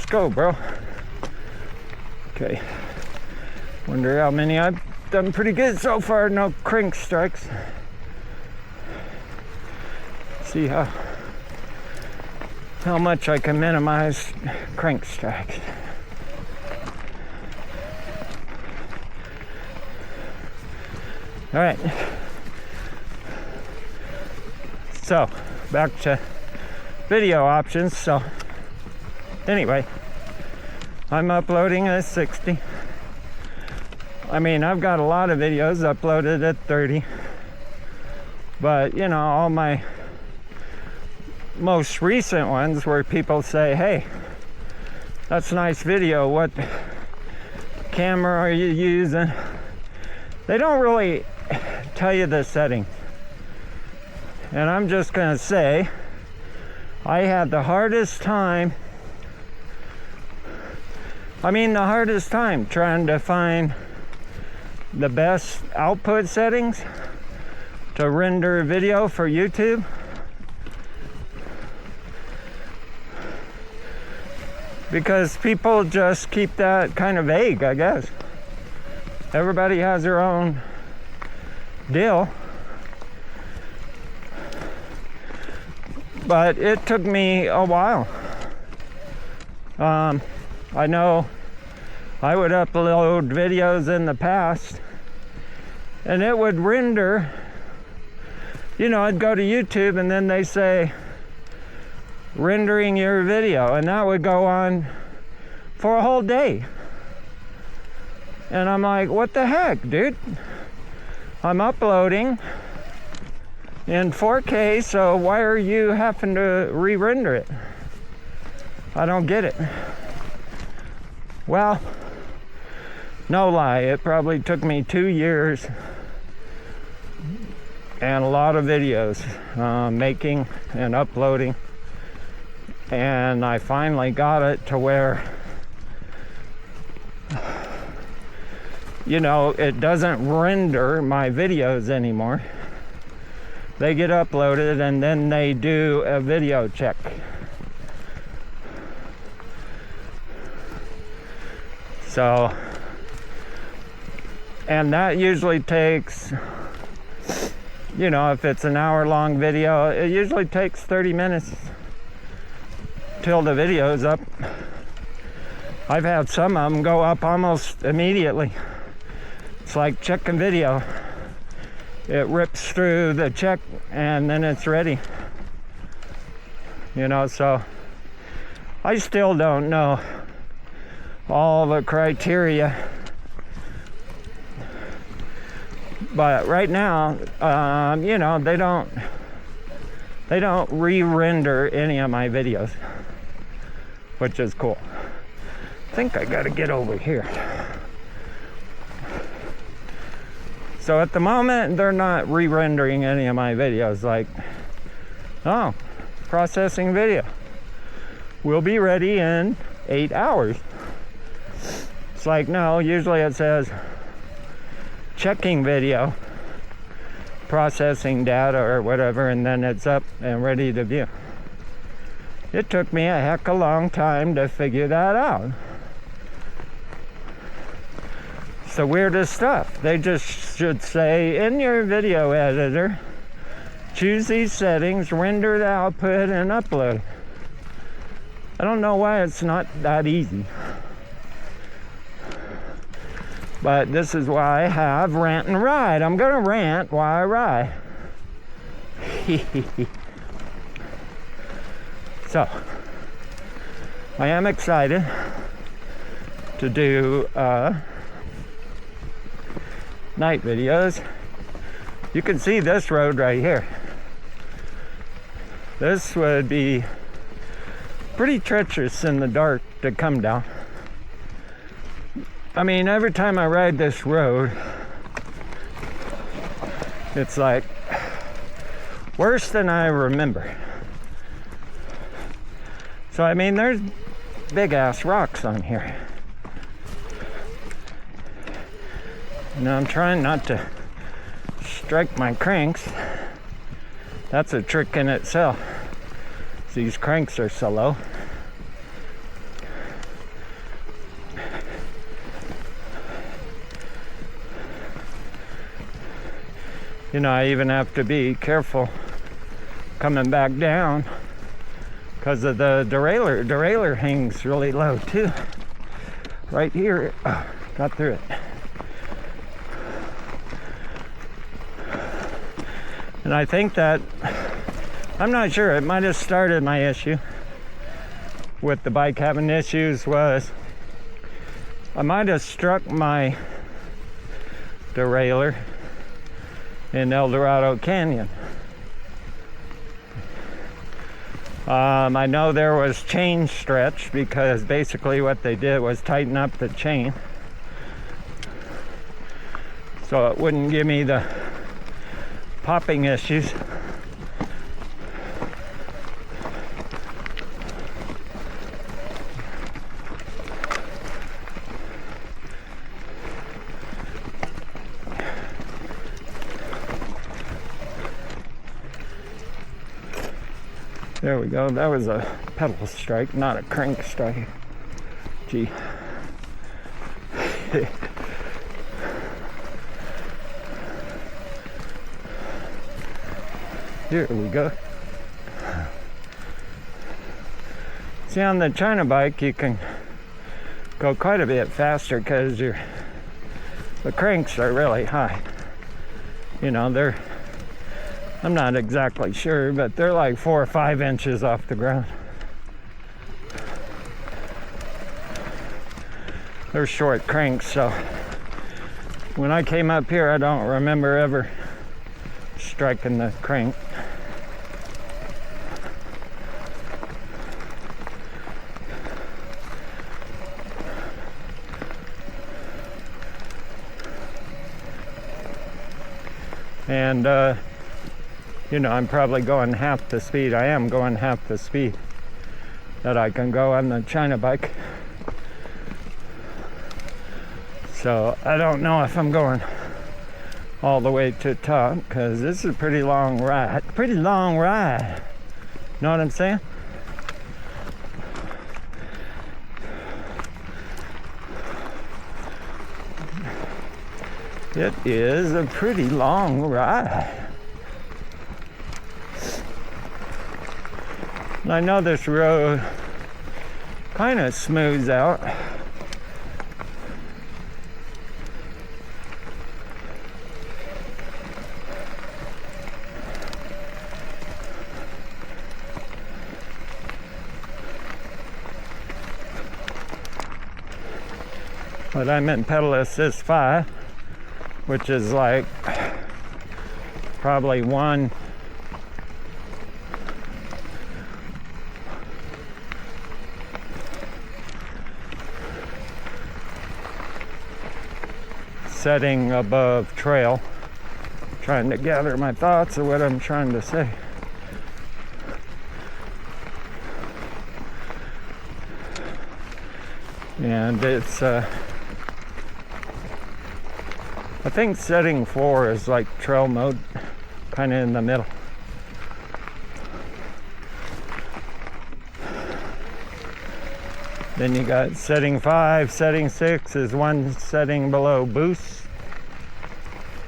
Let's go, bro. Okay. Wonder how many I've done. Pretty good so far. No crank strikes. See how much I can minimize crank strikes. All right. So back to video options. So anyway, I'm uploading at 60. I mean, I've got a lot of videos uploaded at 30, but you know, all my most recent ones where people say, hey, that's a nice video, what camera are you using? They don't really tell you the settings. And I'm just gonna say, I had the hardest time trying to find the best output settings to render video for YouTube. Because people just keep that kind of vague, I guess. Everybody has their own deal. But it took me a while. I know I would upload videos in the past and it would render, you know, I'd go to YouTube and then they say rendering your video, and that would go on for a whole day. And I'm like, what the heck, dude? I'm uploading in 4K, so why are you having to re-render it? I don't get it. Well, no lie, it probably took me 2 years and a lot of videos making and uploading, and I finally got it to where, you know, it doesn't render my videos anymore. They get uploaded and then they do a video check. So, and that usually takes, you know, if it's an hour-long video, it usually takes 30 minutes till the video's up. I've had some of them go up almost immediately. It's like checking video. It rips through the check and then it's ready. You know, so I still don't know all the criteria. But right now, you know, they don't re-render any of my videos, which is cool. I think I gotta get over here. So at the moment, they're not re-rendering any of my videos. Like, oh, processing video. We'll be ready in 8 hours. It's like, no, usually it says checking video, processing data or whatever, and then it's up and ready to view. It took me a heck of a long time to figure that out. It's the weirdest stuff. They just should say, in your video editor, choose these settings, render the output, and upload. I don't know why it's not that easy. But this is why I have rant and ride. I'm gonna rant while I ride. So, I am excited to do night videos. You can see this road right here. This would be pretty treacherous in the dark to come down. I mean, every time I ride this road, it's like worse than I remember. So, I mean, there's big ass rocks on here. Now, I'm trying not to strike my cranks. That's a trick in itself. These cranks are so low. I even have to be careful coming back down because of the derailleur. Derailleur hangs really low too. Right here, got through it. And I think that, I'm not sure, it might have started my issue with the bike having issues was I might have struck my derailleur in El Dorado Canyon. I know there was chain stretch because basically what they did was tighten up the chain so it wouldn't give me the popping issues. There we go. That was a pedal strike, not a crank strike. Gee. Here we go. See, on the China bike, you can go quite a bit faster because the cranks are really high. I'm not exactly sure, but they're like 4 or 5 inches off the ground. They're short cranks, so when I came up here, I don't remember ever striking the crank. And I'm probably going half the speed. I am going half the speed that I can go on the China bike. So I don't know if I'm going all the way to the top because this is a pretty long ride. Know what I'm saying? It is a pretty long ride. And I know this road kind of smooths out. But I'm in pedal assist 5, which is like probably one setting above trail. Trying to gather my thoughts of what I'm trying to say. And it's I think setting 4 is like trail mode, kind of in the middle. Then you got setting 5, setting 6 is one setting below boost.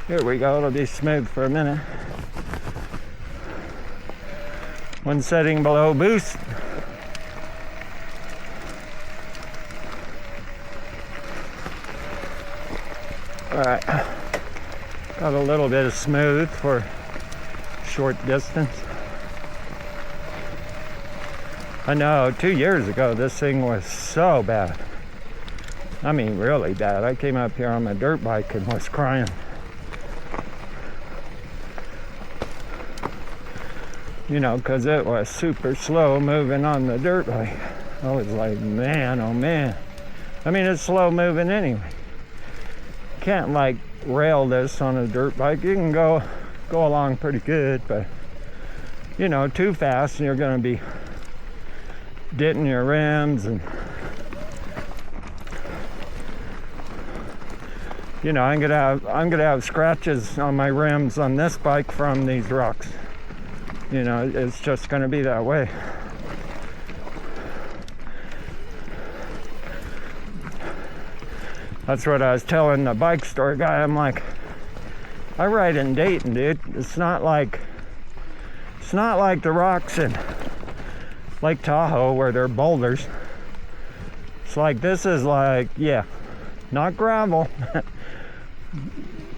Here we go, it'll be smooth for a minute. One setting below boost. Alright, got a little bit of smooth for short distance. I know 2 years ago this thing was so bad. I mean really bad. I came up here on my dirt bike and was crying. Because it was super slow moving on the dirt bike. I was like, man, oh man. I mean, it's slow moving anyway. Can't like rail this on a dirt bike. You can go along pretty good, but too fast and you're going to be denting your rims, and I'm gonna have scratches on my rims on this bike from these rocks. It's just gonna be that way. That's what I was telling the bike store guy. I'm like, I ride in Dayton, dude. It's not like the rocks in Lake Tahoe where they're boulders. It's like, this is like, yeah, not gravel,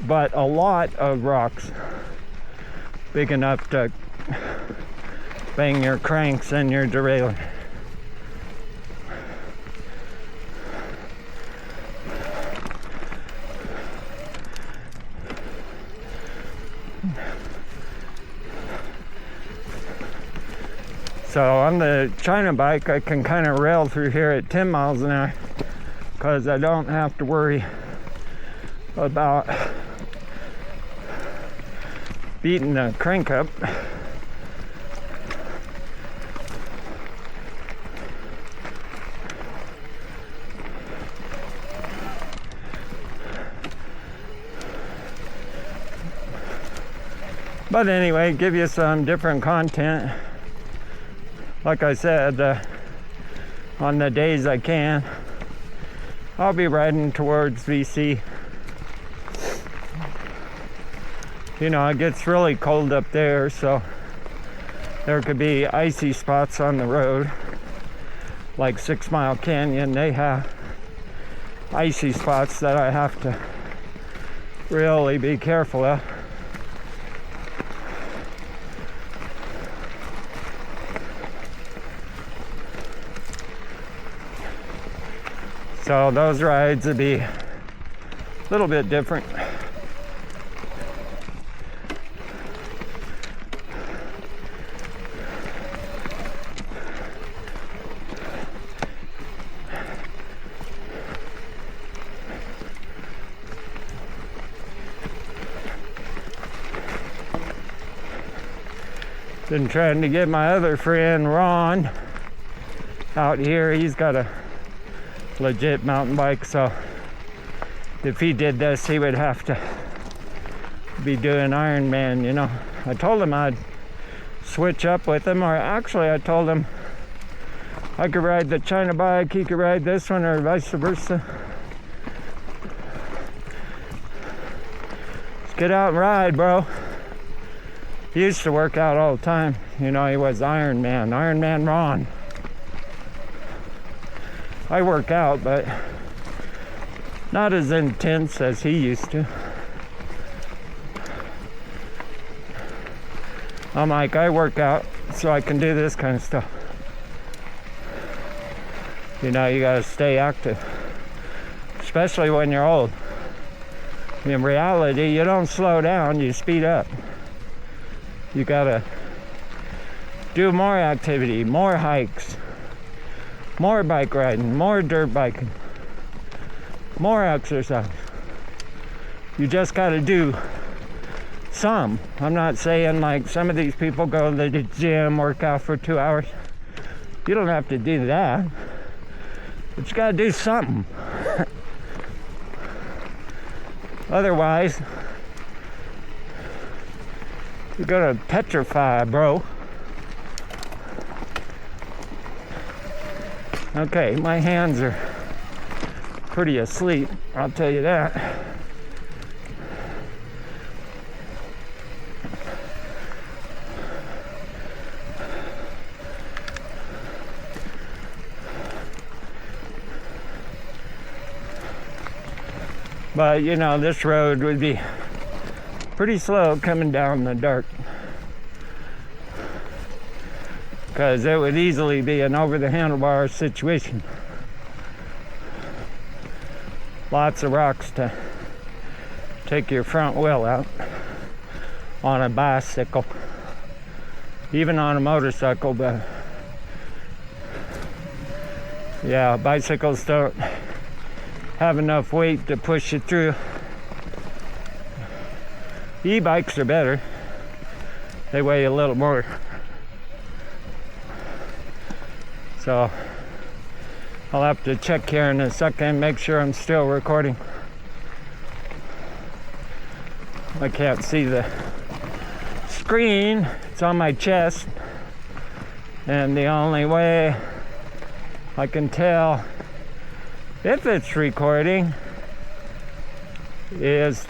but a lot of rocks. Big enough to bang your cranks and your derailleur. So on the China bike, I can kind of rail through here at 10 miles an hour because I don't have to worry about beating the crank up. But anyway, give you some different content. Like I said, on the days I can, I'll be riding towards VC. You know, it gets really cold up there, so there could be icy spots on the road. Like 6 Mile Canyon, they have icy spots that I have to really be careful of. So those rides would be a little bit different. Been trying to get my other friend Ron out here. He's got a legit mountain bike, so if he did this, he would have to be doing Ironman, you know. I told him I'd switch up with him, or actually I told him I could ride the China bike, he could ride this one, or vice versa. Let's get out and ride, bro. He used to work out all the time, you know. He was Ironman Ron. I work out, but not as intense as he used to. I'm like, I work out so I can do this kind of stuff. You know, you gotta stay active, especially when you're old. In reality, you don't slow down, you speed up. You gotta do more activity, more hikes, more bike riding, more dirt biking, more exercise. You just got to do some. I'm not saying like some of these people go to the gym, work out for 2 hours. You don't have to do that. But you got to do something. Otherwise, you're going to petrify, bro. Okay, my hands are pretty asleep, I'll tell you that. But you know, this road would be pretty slow coming down in the dark, because it would easily be an over the handlebar situation. Lots of rocks to take your front wheel out on a bicycle, even on a motorcycle. But yeah, bicycles don't have enough weight to push you through. E-bikes are better. They weigh a little more. So I'll have to check here in a second, make sure I'm still recording. I can't see the screen, it's on my chest, and the only way I can tell if it's recording is